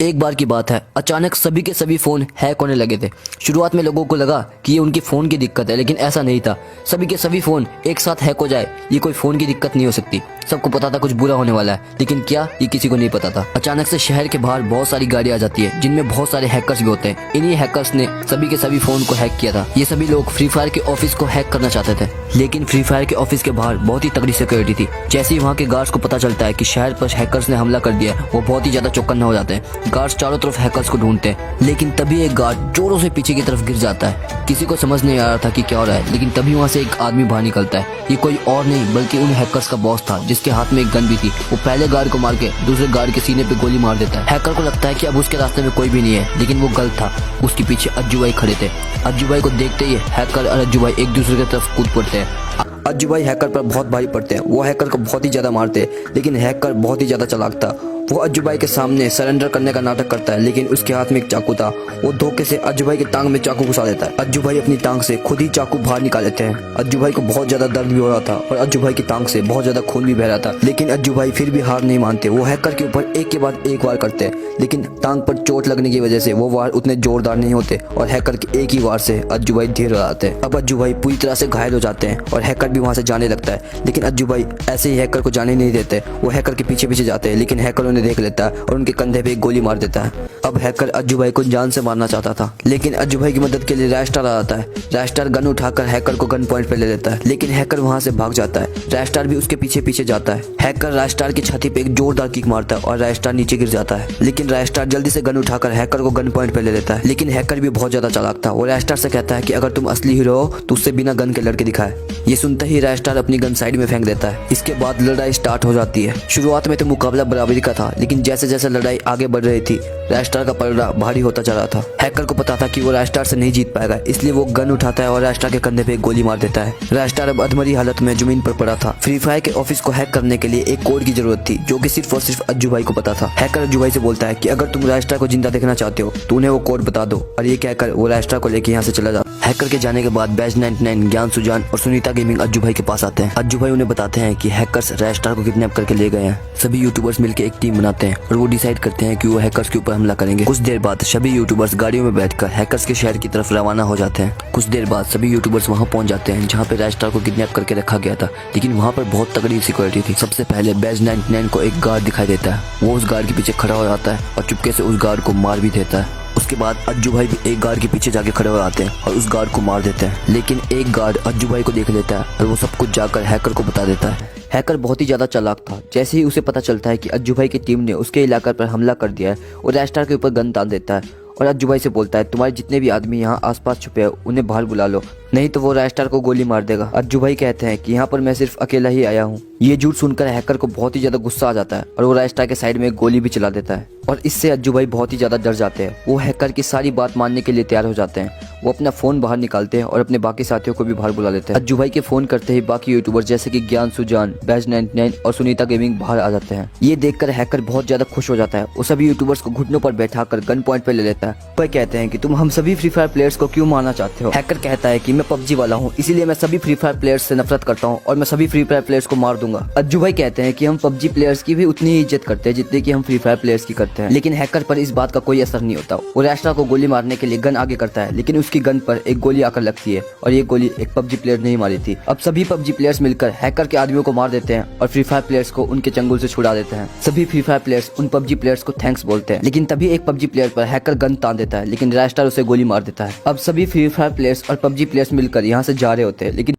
एक बार की बात है, अचानक सभी के सभी फ़ोन हैक होने लगे थे। शुरुआत में लोगों को लगा कि ये उनके फ़ोन की दिक्कत है, लेकिन ऐसा नहीं था। सभी के सभी फ़ोन एक साथ हैक हो जाए, ये कोई फ़ोन की दिक्कत नहीं हो सकती। सबको पता था कुछ बुरा होने वाला है, लेकिन क्या, ये किसी को नहीं पता था। अचानक से शहर के बाहर बहुत सारी गाड़ी आ जाती है, जिनमें बहुत सारे हैकर्स भी होते हैं। इन्हीं हैकर्स ने सभी के सभी फ़ोन को हैक किया था। ये सभी लोग फ्री फायर के ऑफिस को हैक करना चाहते थे, लेकिन फ्री फायर के ऑफिस के बाहर बहुत ही तगड़ी सिक्योरिटी थी। जैसे ही वहाँ के गार्ड्स को पता चलता है कि शहर पर हैकर्स ने हमला कर दिया है, वो बहुत ही ज्यादा चौकन्ना हो जाते हैं। गार्ड्स चारों तरफ हैकर्स को ढूंढते हैं, लेकिन तभी एक गार्ड जोरों से पीछे की तरफ गिर जाता है। किसी को समझ नहीं आ रहा था कि क्या हो रहा है, लेकिन तभी वहाँ से एक आदमी बाहर निकलता है। ये कोई और नहीं बल्कि उन हैकर्स का बॉस था, जिसके हाथ में एक गन भी थी। वो पहले गार्ड को मार के दूसरे गार्ड के सीने पे गोली मार देता है। हैकर को लगता है कि अब उसके रास्ते में कोई भी नहीं है, लेकिन वो गलत था। उसके पीछे अज्जू भाई खड़े थे। अज्जू भाई को देखते ही हैकर और अज्जू भाई एक दूसरे की तरफ कूद पड़ते हैं। अज्जू भाई हैकर पर बहुत भारी पड़ते हैं। वो हैकर को बहुत ही ज्यादा मारते हैं, लेकिन हैकर बहुत ही ज्यादा चालाक था। वो अज्जू भाई के सामने सरेंडर करने का नाटक करता है, लेकिन उसके हाथ में एक चाकू था। वो धोखे से अज्जू भाई की टांग में चाकू घुसा देता है। अज्जू भाई अपनी टांग से खुद ही चाकू बाहर निकाल लेते हैं। अज्जू भाई को बहुत ज्यादा दर्द भी हो रहा था और अज्जू भाई की टांग से बहुत ज्यादा खून भी बह रहा था, लेकिन अज्जू भाई फिर भी हार नहीं मानते। वो हैकर के ऊपर एक के बाद एक वार करते हैं, लेकिन टांग पर चोट लगने की वजह से वो वार उतने जोरदार नहीं होते और हैकर के एक ही वार से अज्जू भाई ढेर हो जाते हैं। अब अज्जू भाई पूरी तरह से घायल हो जाते हैं और हैकर भी वहां से जाने लगता है, लेकिन अज्जू भाई ऐसे ही हैकर को जाने नहीं देते। वो हैकर के पीछे पीछे जाते हैं, लेकिन हैकर उन्हें देख लेता है और उनके कंधे पे एक गोली मार देता है। अब हैकर अज्जू भाई को जान से मारना चाहता था, लेकिन अज्जू भाई की मदद के लिए रैस्टार आ जाता है। रैस्टार गन उठाकर हैकर को गन पॉइंट पे ले लेता है, लेकिन हैकर वहां से भाग जाता है। रैस्टार भी उसके पीछे पीछे जाता है। हैकर रैस्टार की छाती पे एक जोरदार किक मारता है और रैस्टार नीचे गिर जाता है, लेकिन रैस्टार जल्दी से गन उठाकर हैकर को गन पॉइंट पे ले लेता है। लेकिन हैकर भी बहुत ज्यादा चालाक था। वो रैस्टार से कहता है कि अगर तुम असली हीरो हो तो उससे बिना गन के लड़के दिखाए। ये सुनते ही रैस्टार अपनी गन साइड में फेंक देता है। इसके बाद लड़ाई स्टार्ट हो जाती है। शुरुआत में तो मुकाबला बराबरी का था, लेकिन जैसे जैसे लड़ाई आगे बढ़ रही थी, रैस्टार का पलड़ा भारी होता जा रहा था। हैकर को पता था कि वो रैस्टार से नहीं जीत पाएगा, इसलिए वो गन उठाता है और रैस्टार के कंधे पे एक गोली मार देता है। रैस्टार अब अधमरी हालत में जमीन पर पड़ा था। फ्री फायर के ऑफिस को हैक करने के लिए एक कोड की जरूरत थी, जो कि सिर्फ और सिर्फ अज्जू भाई को पता था। हैकर अज्जू भाई से बोलता है कि अगर तुम रैस्टार को जिंदा देखना चाहते हो तो उन्हें वो कोड बता दो, और ये कहकर वो रैस्टार को लेके यहाँ से चला जाता है। हैकर के जाने के बाद बैज 99, ज्ञान सुजान और सुनीता गेमिंग अज्जू भाई के पास आते हैं। अज्जू भाई उन्हें बताते हैं कि हैकर्स रैस्टार को किडनैप करके ले गए हैं। सभी यूट्यूबर्स मिलकर एक टीम बनाते हैं और वो डिसाइड करते हैं कि वो हैकर्स के ऊपर हमला करेंगे। कुछ देर बाद सभी यूट्यूबर्स गाड़ियों में बैठकर हैकर्स के शहर की तरफ रवाना हो जाते हैं। कुछ देर बाद सभी यूट्यूबर्स वहां पहुंच जाते हैं जहां पे रैस्टार को किडनैप करके रखा गया था, लेकिन वहां पर बहुत तगड़ी सिक्योरिटी थी। सबसे पहले बैज 99 को एक गार्ड दिखाई देता है। वो उस गार्ड के पीछे खड़ा हो जाता है और चुपके से उस गार्ड को मार भी देता है। उसके बाद अज्जू भाई भी एक गार्ड के पीछे जाके खड़े हो जाते हैं और उस गार्ड को मार देते हैं, लेकिन एक गार्ड अज्जू भाई को देख लेता है और वो सब कुछ जाकर हैकर को बता देता है। हैकर बहुत ही ज्यादा चालाक था। जैसे ही उसे पता चलता है कि अज्जू भाई की टीम ने उसके इलाके पर हमला कर दिया है, वो रैस्टार के ऊपर गन तान देता है और अज्जू भाई से बोलता है, तुम्हारे जितने भी आदमी यहाँ आसपास छुपे हैं उन्हें बाहर बुला लो, नहीं तो वो रैस्टार को गोली मार देगा। अज्जू भाई कहते हैं कि यहाँ पर मैं सिर्फ अकेला ही आया हूँ। ये झूठ सुनकर हैकर को बहुत ही ज्यादा गुस्सा आ जाता है और वो रैस्टार के साइड में एक गोली भी चला देता है, और इससे अज्जू भाई बहुत ही ज्यादा डर जाते हैं। वो हैकर की सारी बात मानने के लिए तैयार हो जाते हैं। वो अपना फोन बाहर निकालते हैं और अपने बाकी साथियों को भी बाहर बुला लेते हैं। अज्जू भाई के फोन करते ही बाकी यूट्यूबर जैसे कि ज्ञान सुजान, बैज 99 और सुनीता गेमिंग बाहर आ जाते हैं। ये देखकर हैकर बहुत ज्यादा खुश हो जाता है। वो सभी यूट्यूबर्स को घुटनों पर बैठाकर गन पॉइंट पे ले लेता है। वह कहते हैं कि तुम हम सभी फ्री फायर प्लेयर्स को क्यों मारना चाहते हो। हैकर कहता है कि मैं पबजी वाला हूँ, इसीलिए मैं सभी फ्री फायर प्लेयर्स से नफरत करता हूँ और मैं सभी फ्री फायर प्लेयर्स को मार दूंगा। अज्जू भाई कहते हैं कि हम पबजी प्लेयर्स की भी उतनी ही इज्जत करते हैं जितनी कि हम फ्री फायर प्लेयर्स की करते हैं, लेकिन हैकर पर इस बात का कोई असर नहीं होता। वो रैस्टार को गोली मारने के लिए गन आगे करता है, लेकिन उसकी गन पर एक गोली आकर लगती है और ये गोली एक पबजी प्लेयर ने ही मारी थी। अब सभी पबजी प्लेयर्स मिलकर हैकर के आदमियों को मार देते हैं और फ्री फायर प्लेयर्स को उनके चंगुल से छुड़ा देते हैं। सभी फ्री फायर प्लेयर्स उन पबजी प्लेयर्स को थैंक्स बोलते हैं, लेकिन तभी एक पबजी प्लेयर पर हैकर गन तान देता है, लेकिन रैस्टार उसे गोली मार देता है। अब सभी फ्री फायर प्लेयर्स और पबजी प्लेयर्स मिलकर यहाँ से जा रहे होते हैं, लेकिन